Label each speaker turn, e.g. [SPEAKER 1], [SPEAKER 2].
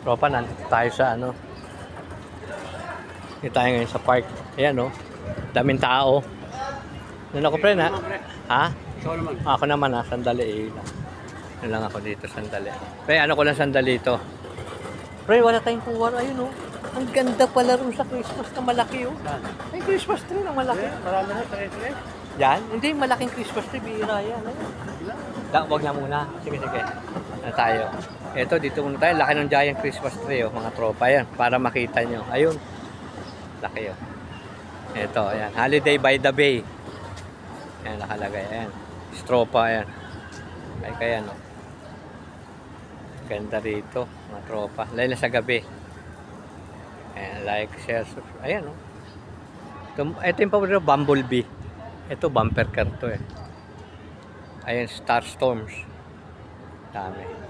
[SPEAKER 1] Tropa, nandito tayo sa ano. Dito tayo ngayon sa park. Ayan, no? Daming tao. Doon ako, pre, na? Ha?
[SPEAKER 2] Ikaw naman.
[SPEAKER 1] Ako naman, ha? Sandali, eh. Doon lang ako dito, sandali. Pre, ano ko lang sandali ito. Pre, wala tayong kuwar. Ayun, no? Ang ganda pala rin sa Christmas na malaki, oh. Ay, Christmas tree na malaki.
[SPEAKER 2] Marami na, tare-tare.
[SPEAKER 1] Yan? Hindi, malaking Christmas tree. Bira yan. Ayun. Wag na muna. Sige, sige. Na tayo. Ito, dito muna tayo. Laki ng giant Christmas tree, oh, mga tropa yan. Para makita nyo. Ayun. Laki, oh. Ito, ayan. Holiday by the Bay. Ayan, nakalagay. Ayan. Stropa, ayan. Ay, kaya, no. Ganda rito, mga tropa. Lalo na sa gabi. Ayan, like, share, subscribe. Ayan, no. Ito yung paborito, Bumblebee. Ito, bumper car to, eh. Ayan, Star Storms. Dami.